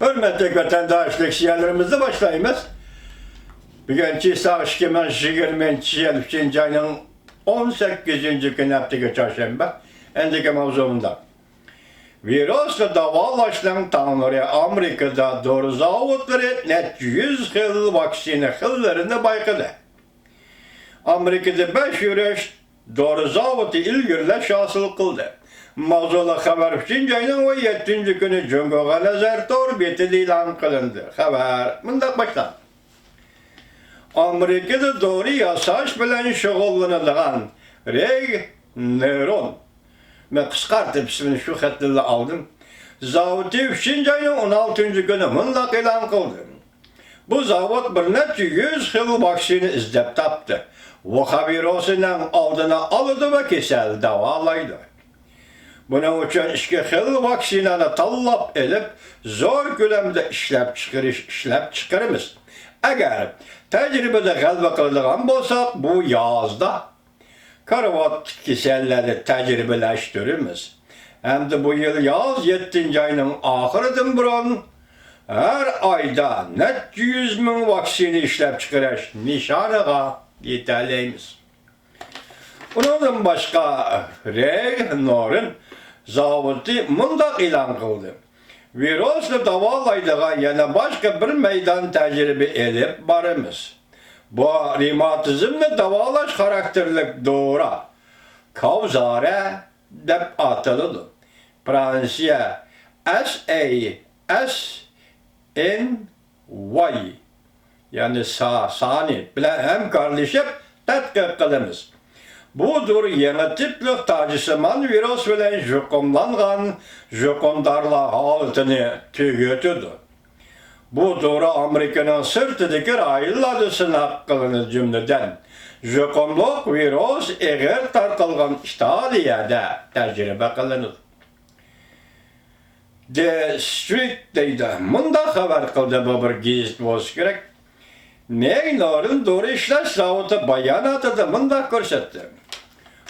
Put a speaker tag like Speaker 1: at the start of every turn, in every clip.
Speaker 1: Hürmetli vatandaşlık siyerlerimizde başlayımız. Bugünkü sağış kemen 20 ayının 18. günü hafta çarşamba. Endiki mavzumunda. Virüsle davalaşılan tanrıya Amerika'da doğru zavutları net 100 yıl vaksini yıllarında baykadı. Amerika'da 5 yürüyüş doğru zavutu ilgirle hasıl kıldı. Mavzula haber 3. ayının 17. günü Cumhur'a nazar torbiyeti ilan kılındı. Haber bundan baştan. Amerika'da doğru yasaş bilen şoğullanılan Regeneron ve kıskartıp ismini şu xatlarla aldım. Zavutu 3. ayının 16. günü mındak ilan kıldı. Bu zavut bir neçe 100 yıl vaksini izdep taptı. Virüsünün aldına alıdı ve kesel davalaydı. Bunun için 2 yıl vaksinanı tallap edip zor gülemde işlep çıkarımız. Eğer tecrübede galba kıldıgan bolsak bu yazda karavat keselleri tecrübeleştirimiz. Hem de bu yıl yaz 7. ayının ahırıdın buran her ayda net 100 bin vaksini işlep çıkarış nişanıga yeterliyimiz. Bundan başka Regeneron zavutu mındak ilan kıldı. Virüsle davalaydığa yana başka bir meydan tecrübe edip barımız. Bu reumatizmle davalaş karakterlik doğru kavzare dep atılıdı. Fransiya SASNY yani sani bilen hem kardeşip tetkik kılımız. Budur yeni tiplik tacısıman virüs bilen jukumlangan jukumdarla altını tügütüdü. Bu doğru Amerika'nın sırtıdaki rayılladı sınak kılınız cümleden. Jukumluk virüs eğer tarkılgan İtalya'da tecrübe kılınır. The Street'deydi. Mında haber kıldı bu bir gizli olsa gerek. Neylerin doğru işler zavutu bayanatı da mında görsetti.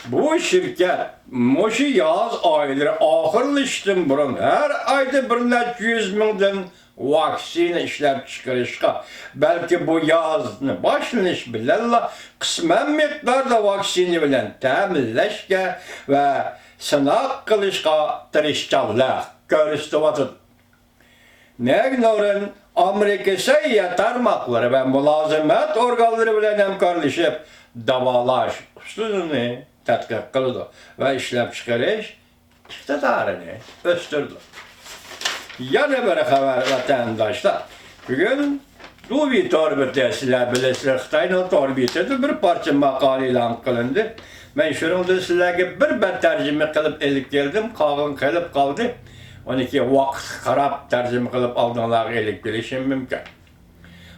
Speaker 1: Bu şirket moşu yaz ayları ahırlıştın burun her ayda bir net 100 binden vaksini işlep çıkarışka. Belki bu yazını başlanış bilenla kısmen miktarda vaksini bilen temilleşke ve sınak kılışka tırışçavla görüstüvatın. Neylerin Amerika seyyah tarmakları ve mülazimet organları bilen hemkarlaşıp davalaş üstünü tetkik kıldı ve işlep çıkarış iktidarını östürdü. Yana bir haber vatandaşlar. Bugün Duvi torbitesiyle bilesler Xitay'ın torbitesi bir parça makale ilan kılındı. Ben şurada sizlerge bir bet tercüme kılıp elik geldim, kağın kılıp kaldı. 12 vakt harap tercüme kılıp aldığınlar elik gelişim mümkün.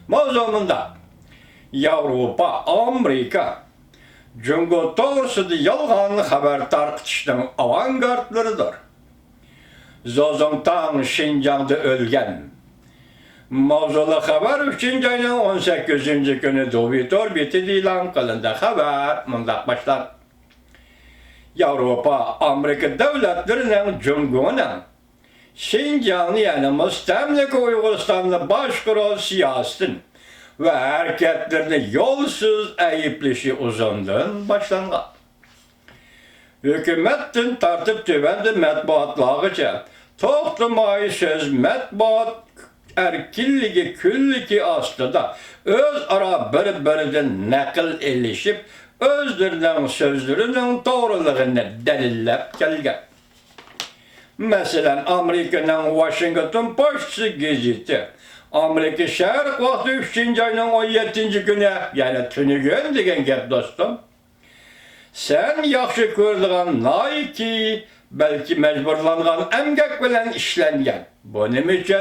Speaker 1: Mavzumunda Avrupa, Amerika, Cungo doğrusuda yalgan haber tartıştığın avantgardlarıdır. Zozongtan Şincan'da ölgen. Mavzulu haber 3. ayının 18. günü Duvi biti ilan kılındı. Haber mundak başlar. Avrupa, Amerika devletlerinin Cungo'nun Şincan'ı yani müstemleke Uyguristan'la başkuru siyasetin ve hareketlerini yolsuz eyipleşi uzunduğun başlandı. Hükümetin tartıp tüvendi metbuatlağıca toplamayı söz metbuat erkilligi külligi aslında öz ara bir-birinden nakil elişip özlerinin sözlerinin doğruluğunu delillep gelgen. Mesela Amerika'nın Washington Post gazeti Amerika Şark vakti 3. ayının 17. günü yani tünügün degen gep dostum. Sen yaxşı gördüğün Nike belki mecburlangan emgek bilen işlengen. Bu ne için?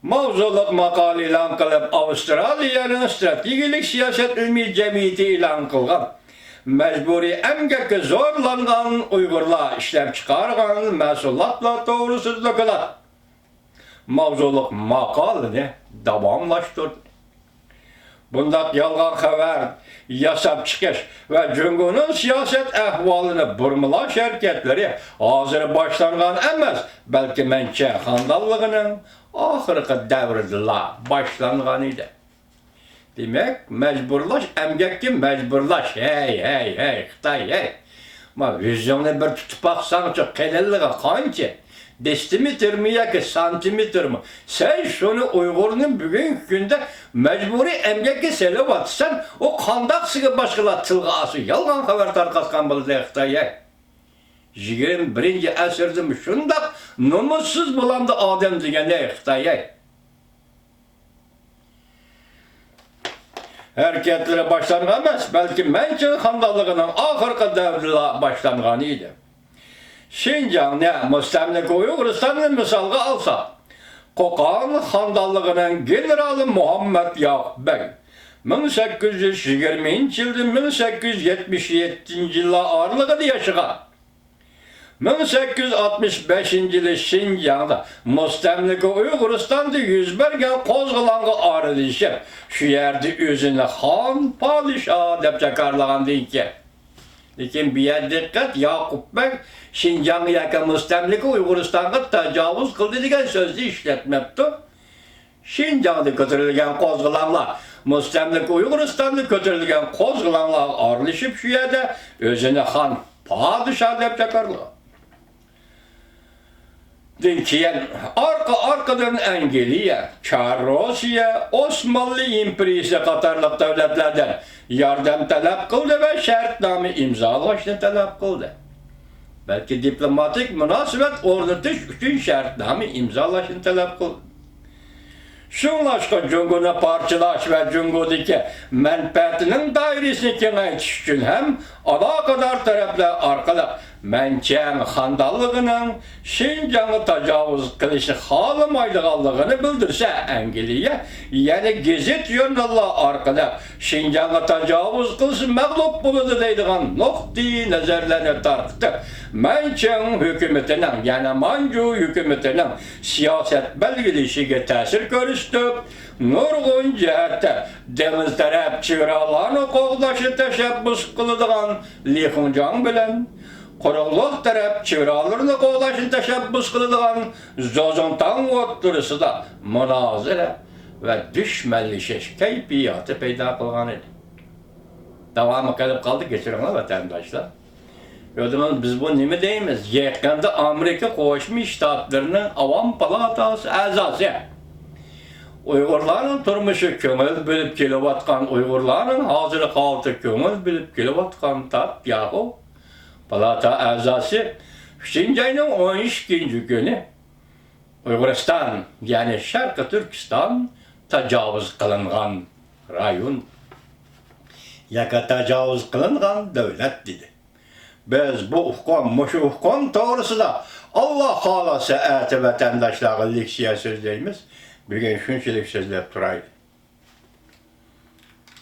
Speaker 1: Mavzuluk makale ilan kılıp Avustralya'nın stratejilik siyaset ilmi cemiyeti ilan kılgan. Mecburi emgeki zorlangan Uygurlar işlep çıkargan mesullatla doğrusuzluklar. Mavzuluk makalını devamlaştırdı. Bundaq yalğan xəbər yasab çıxış və Cünqunun siyasət əhvalını burmulaş hərəkətləri hazır başlanğan emas, bəlkə Mənkə xandallığının axırqı dəvrdə başlanğan idi. Demək, məcburlaş, əmgəkki məcburlaş, hey, Xitay, hey. Ma vizyonu bir tutup baksan çok kelelliğe kanki. Destimetre mi ya ki santimetre mi? Sen şunu Uygur'un bugün günde mecburi emgekki selip atsan o kandak sıkı başkala tılgası. Yalgan haber tarkaskan buldu Xitay'a. 21. əsrdə şundak numussuz bulandı adam degende Xitay'a. Hareketleri başlanğan emas, belki Mənkə xandallığının axırqı dövrdə başlanğan idi. Şinjan'da müstəmlək Uyğuristan'ı misalga alsa, Qoqan xandallığının generalı Muhammed Yaqub bəy 1820-ci ildə 1877-ci illər aralığında yaşayan 1865-ci ildə Şinjan'da müstəmlək Uyğuristan'da yüz bergen qozğılanğı aralışıb, şu yerde özünü xan padişah dep çakarlağan deyin ki. Lekin bir yer dikkat, Yaqub bəy Şinjan'ı yakın müstəmlək Uyğuristan'a təcavüz qıldı degen sözü işletmepti. Şinjan'da götürülgen qozğılanlar, müstəmlək Uyğuristan'da götürülgen qozğılanlar aralışıb şu yerde özünü xan padişah dep çakarlağan. Dinkiyen arkadan Angeliya, Çarrosiya, Osmanlı İmperiyası Katarlık devletlerden yardım talep kıldı ve şartname imzalaştı talep kıldı. Belki diplomatik münasebet ornatış için şartname imzalaştı talep kıldı. Şunlaşka Cungu'na parçalaş ve Cungu'daki menfaatinin dairesini kengaytiş için hem alakadar taraflar arkalı Mənkə xandallığının Şinjan'ı təcavüz qilishni xalamaydığanlığını bildirsə Angeliya, yani gezet jurnallar arqada Şinjan'ı təcavüz qilishi məğlub buludu deydiğən nöqteyi nəzərlərini tarqıtı. Mənkə hükümetinin, yani Manju hükümetinin siyaset belgilişiga təsir görüstüb, nurgun cəhətdə deniz tərəf çevralarını qoğdaşı təşəbbüs qılıdığan Li Xunjan bilen Qoraqlıq tərəf çevralarını qoğdaşın təşəbbüs qılıdığan Zozontan oturısı da münazirə və düşmənləşiş keyfiyyatı peyda qılğan idi. Davamı qalıb qaldı, geçirinler vatandaşlar. Gördünüz, biz bu ne mi deyimiz? Yakında Amerika Qoşmuş Ştatlarının Avam Palatası əzası. Uygurların turmuşu köngül bilip kelivatkan, Uygurların hazırı haltı köngül bilip kelivatkan tat yahu Palata əzası Şinjan'ın 12. günü Uyguristan, yani Şarkı Türkistan təcavüz qılınğan rayon, yaka təcavüz qılınğan devlet dedi. Biz bu ufqon doğrusu da Allah halası ətə vətəndaşları leksiya sözlerimiz bugün şunçilik sözler turaydı.